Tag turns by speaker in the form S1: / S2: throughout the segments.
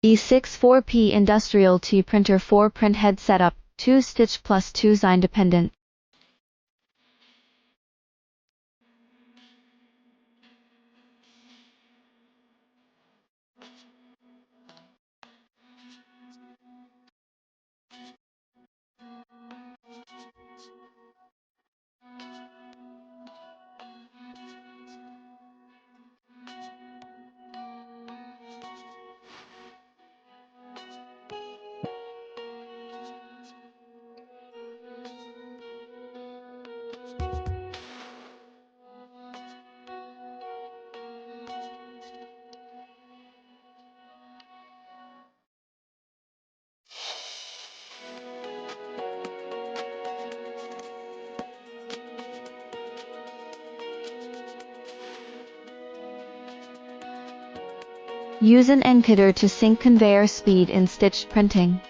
S1: E64P Industrial T Printer 4 Printhead Setup, 2 stitch plus 2 Independent. Use an encoder to sync conveyor speed in stitched printing.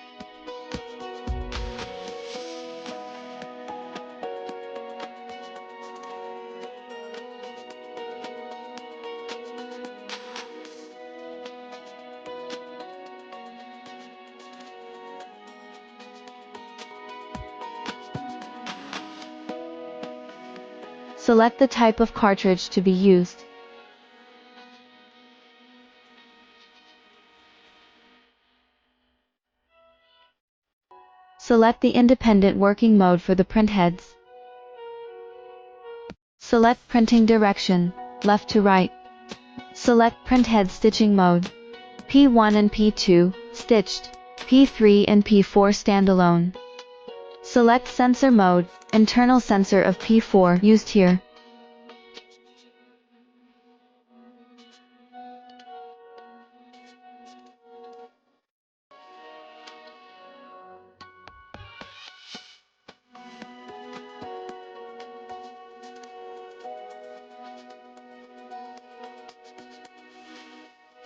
S1: Select the type of cartridge to be used. Select the independent working mode for the printheads. Select printing direction, left to right. Select printhead stitching mode. P1 and P2, stitched. P3 and P4 standalone. Select sensor mode, internal sensor of P4 used here.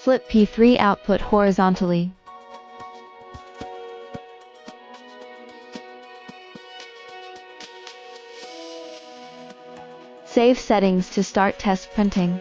S1: Flip P3 output horizontally. Save settings to start test printing.